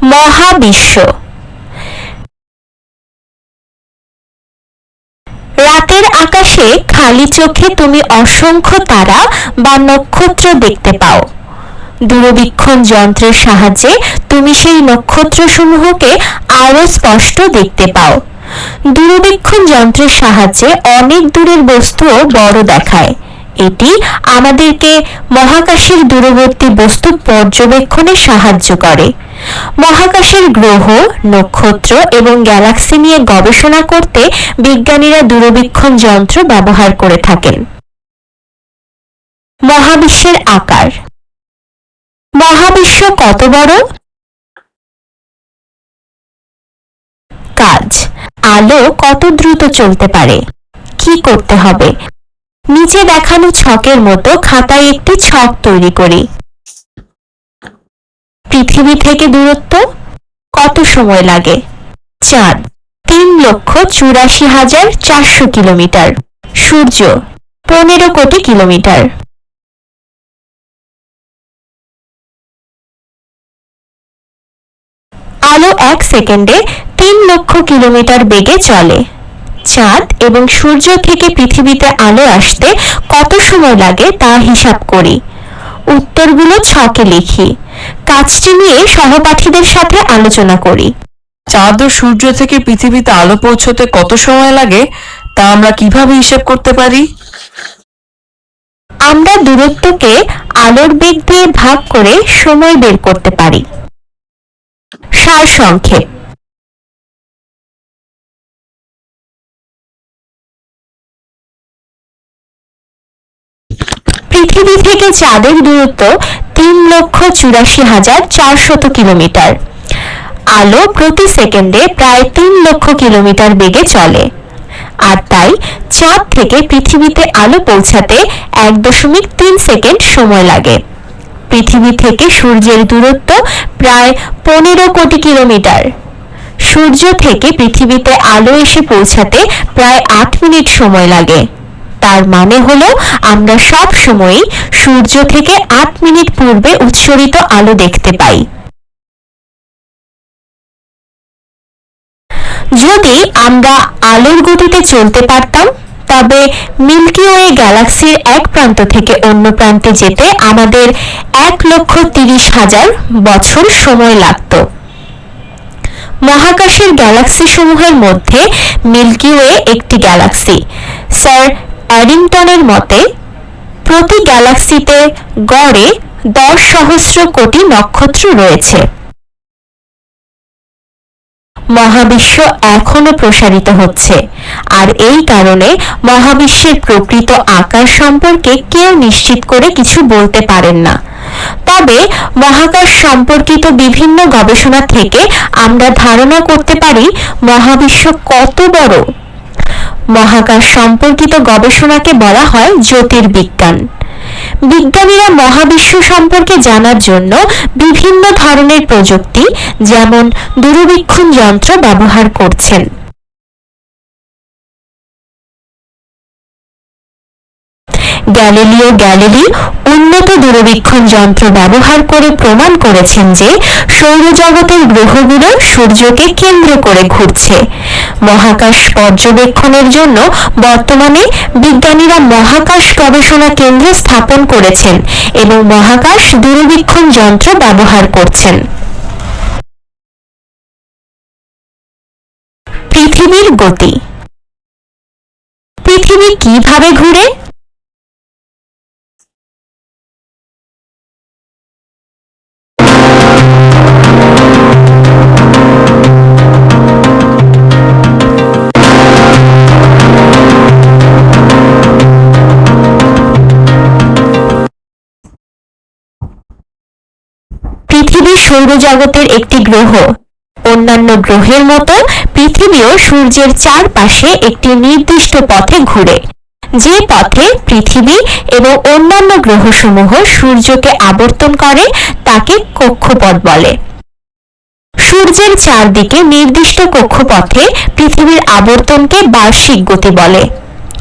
মহাবিশ্ব। রাতের আকাশে খালি চোখে তুমি অসংখ্য তারা বা নক্ষত্র দেখতে পাও। দূরবীক্ষণ যন্ত্রের সাহায্যে তুমি সেই নক্ষত্রসমূহকে আরো স্পষ্ট দেখতে পাও। দূরবীক্ষণ যন্ত্রের সাহায্যে অনেক দূরের বস্তুও বড় দেখায়। এটি আমাদেরকে মহাকাশের দূরবর্তী বস্তু পর্যবেক্ষণে সাহায্য করে। মহাকাশের গ্রহ, নক্ষত্র এবং গ্যালাক্সি নিয়ে গবেষণা করতে বিজ্ঞানীরা দূরবীক্ষণ যন্ত্র ব্যবহার করে থাকেন। মহাবিশ্বের আকার। মহাবিশ্ব কত বড়? কাজ। আলো কত দ্রুত চলতে পারে? কি করতে হবে? নিচে দেখানো ছকের মতো খাতায় একটি ছক তৈরি করি। পৃথিবী থেকে দূরত্ব কত সময় লাগে? চাঁদ 3,84,400 কিলোমিটার। সূর্য 15 কোটি কিলোমিটার। আলো 1 সেকেন্ডে 3 লক্ষ কিলোমিটার বেগে চলে। চাঁদ এবং সূর্য থেকে পৃথিবীতে আলো আসতে কত সময় লাগে তা হিসাব করি। উত্তরগুলো ছকে লিখি। কাজটি নিয়ে সহপাঠীদের সাথে আলোচনা করি। চাঁদ ও সূর্য থেকে পৃথিবীতে আলো পৌঁছতে কত সময় লাগে তা আমরা কিভাবে হিসাব করতে পারি? আমরা দূরত্বকে আলোর বেগ দিয়ে ভাগ করে সময় বের করতে পারি। সারসংক্ষেপ। পৃথিবী থেকে চাঁদের দূরত্ব 3,84,400 কিলোমিটার। আলো প্রতি সেকেন্ডে প্রায় 3 লক্ষ কিলোমিটার বেগে চলে। আর তাই চাঁদ থেকে পৃথিবীতে আলো পৌঁছাতে 1.3 সেকেন্ড সময় লাগে। পৃথিবী থেকে সূর্যের দূরত্ব প্রায় 15 কোটি কিলোমিটার। সূর্য থেকে পৃথিবীতে আলো এসে পৌঁছাতে প্রায় 8 মিনিট সময় লাগে। তার মানে হলো আমরা সব সময়ই সূর্য থেকে 8 মিনিট পূর্বে উৎসরিত আলো দেখতে পাই। যদি আমরা আলোর গতিতে চলতে পারতাম তবে মিল্কি ওয়ে গ্যালাক্সির এক প্রান্ত থেকে অন্য প্রান্তে যেতে আমাদের 1,30,000 বছর সময় লাগত। মহাকাশের গ্যালাক্সি সমূহের মধ্যে মিল্কি ওয়ে একটি গ্যালাক্সি। স্যার অ্যাডিংটনের মতে প্রতি গ্যালাক্সিতে গড়ে 10,000 কোটি নক্ষত্র রয়েছে। মহাবিশ্ব এখনো প্রসারিত হচ্ছে, আর এই কারণে মহাবিশ্বের প্রকৃত আকার সম্পর্কে কেউ নিশ্চিত করে কিছু বলতে পারেন না। তবে মহাকাশ সম্পর্কিত বিভিন্ন গবেষণা থেকে আমরা ধারণা করতে পারি মহাবিশ্ব কত বড়। মহাকাশ সম্পর্কিত গবেষণাকে বলা হয় জ্যোতির্বিজ্ঞান। বিজ্ঞানীরা মহাবিশ্ব সম্পর্কে জানার জন্য বিভিন্ন ধরনের প্রযুক্তি যেমন দূরবীক্ষণ যন্ত্র ব্যবহার করছেন। গ্যালিলিও গ্যালিলি উন্নত দূরবীক্ষণ যন্ত্র ব্যবহার করে প্রমাণ করেছেন যে সৌরজগতের গ্রহগুলো সূর্যকে কেন্দ্র করে ঘুরছে। মহাকাশ পর্যবেক্ষণের জন্য বর্তমানে বিজ্ঞানীরা মহাকাশ গবেষণা কেন্দ্র স্থাপন করেছেন এবং মহাকাশ দূরবীক্ষণ যন্ত্র ব্যবহার করছেন। পৃথিবীর গতি। পৃথিবী কিভাবে ঘুরে? পৃথিবী সৌরজগতের একটি গ্রহ। অন্যান্য গ্রহের মতো পৃথিবীও সূর্যের চারপাশে একটি নির্দিষ্ট পথে ঘুরে। যে পথে পৃথিবী এবং অন্যান্য গ্রহসমূহ সূর্যকে আবর্তন করে তাকে কক্ষপথ বলে। সূর্যের চারদিকে নির্দিষ্ট কক্ষপথে পৃথিবীর আবর্তনকে বার্ষিক গতি বলে।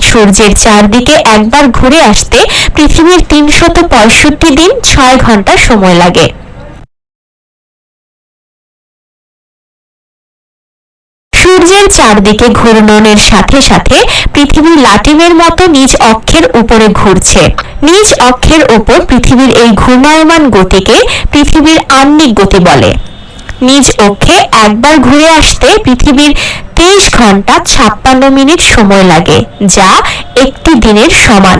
সূর্যের চারদিকে একবার ঘুরে আসতে পৃথিবীর 365 দিন 6 ঘন্টা সময় লাগে। পৃথিবীর চারদিকে ঘূর্ণনের সাথে সাথে পৃথিবী লাটিমের মতো নিজ অক্ষের উপরে ঘুরছে। নিজ অক্ষের উপর পৃথিবীর এই ঘূর্ণায়মান গতিকে পৃথিবীর আহ্নিক গতি বলে। নিজ অক্ষে একবার ঘুরে আসতে পৃথিবীর 23 ঘন্টা 56 মিনিট সময় লাগে, যা একটি দিনের সমান।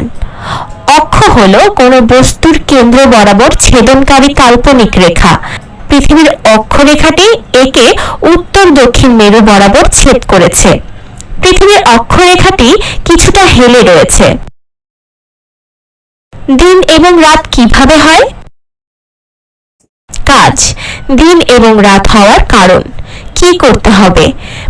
অক্ষ হলো কোনো বস্তুর কেন্দ্র বরাবর ছেদনকারী কাল্পনিক রেখা। পৃথিবীর অক্ষরেখাটি একে উত্তর দক্ষিণ মেরু বরাবর ছেদ করেছে। পৃথিবীর অক্ষরেখাটি কিছুটা হেলে রয়েছে। দিন এবং রাত কিভাবে হয়? কাজ। দিন এবং রাত হওয়ার কারণ। কি করতে হবে?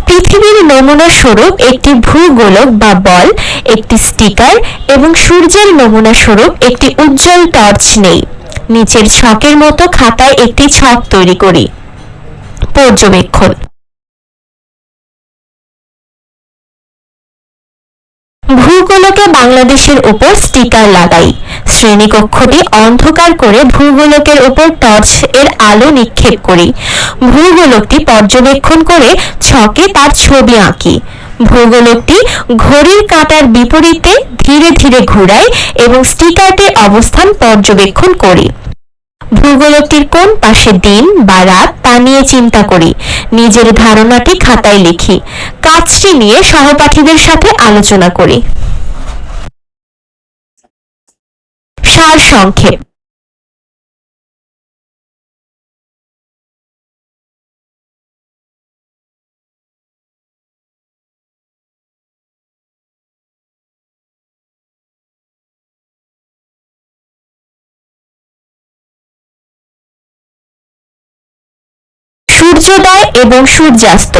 পৃথিবীর নমুনা স্বরূপ একটি ভূগোলক বা বল, একটি স্টিকার এবং সূর্যের নমুনা স্বরূপ একটি উজ্জ্বল টর্চ নেই। নিচের ছকের মতো খাতায় একটি ছক তৈরি করি। পর্যবেক্ষণ। ভূগোলকে বাংলাদেশের উপর স্টিকার লাগাই। শ্রেণীকক্ষটি অন্ধকার করে ভূগোলকের উপর টর্চ এর আলো নিক্ষেপ করি। ভূগোলকটি পর্যবেক্ষণ করে ছকে তার ছবি আঁকি। ভূগোলকটি ঘড়ির কাঁটার বিপরীতে ধীরে ধীরে ঘুরাই এবং স্টিকারটির অবস্থান পর্যবেক্ষণ করি। ভূগোলকটির কোন পাশে দিন বা রাত তা নিয়ে চিন্তা করি। নিজের ধারণাটি খাতায় লিখি। কাজটি নিয়ে সহপাঠীদের সাথে আলোচনা করি। সারসংক্ষেপ। সূর্যোদয় এবং সূর্যাস্ত।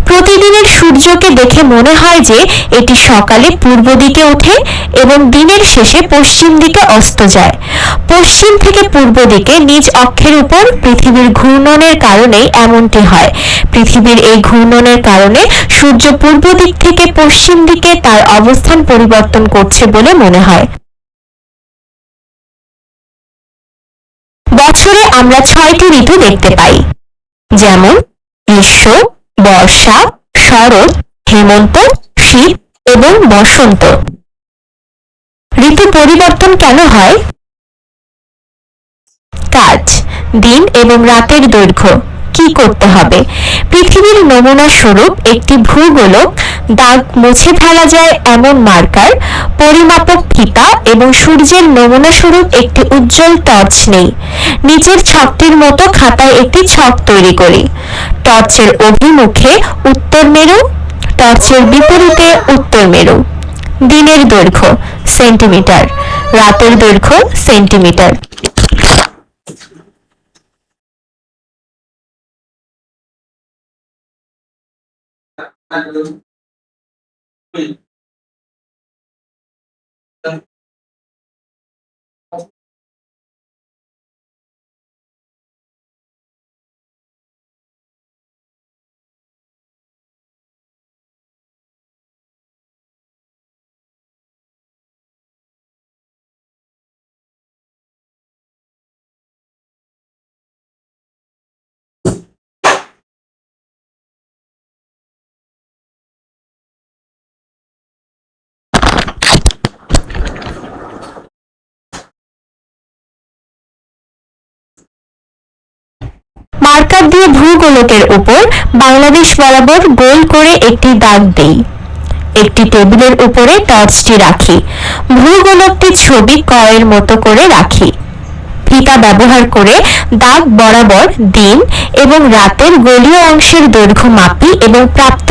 প্রতিদিনের সূর্যকে দেখে মনে হয় যে এটি সকালে পূর্ব দিকে ওঠে এবং দিনের শেষে পশ্চিম দিকে অস্ত যায়। পশ্চিম থেকে পূর্ব দিকে নিজ অক্ষের উপর পৃথিবীর ঘূর্ণনের কারণেই এমনটি হয়। পৃথিবীর এই ঘূর্ণনের কারণে সূর্য পূর্ব দিক থেকে পশ্চিম দিকে তার অবস্থান পরিবর্তন করছে বলে মনে হয়। বছরে আমরা 6টি ঋতু দেখতে পাই, যেমন গ্রীষ্ম, বর্ষা, শরৎ, হেমন্ত, শীত এবং বসন্ত। ঋতু পরিবর্তন কেন হয়? কাজ। দিন এবং রাতের দৈর্ঘ্য। কি করতে হবে? পৃথিবীর নমুনা স্বরূপ একটি ভূগোলক, দাগ মুছে ফেলা যায় এমন মার্কার, পরিমাপক ফিতা এবং সূর্যের নমুনা স্বরূপ একটি উজ্জ্বল টর্চ নেই। নিচের ছকটির মতো খাতায় একটি ছক তৈরি করি। টর্চের অভিমুখে উত্তর মেরু, টর্চের বিপরীতে উত্তর মেরু। দিনের দৈর্ঘ্য সেন্টিমিটার, রাতের দৈর্ঘ্য সেন্টিমিটার। মার্কার দিয়ে ভূগোলকের উপর বাংলাদেশ বরাবর গোল করে একটি দাগ দেই। একটি টেবিলের উপরে টর্চটি রাখি। ভূগোলকটির ছবি কয়ের মতো করে রাখি। ফিতা ব্যবহার করে দাগ বরাবর দিন এবং রাতের গোলীয় অংশের দৈর্ঘ্য মাপি এবং প্রাপ্ত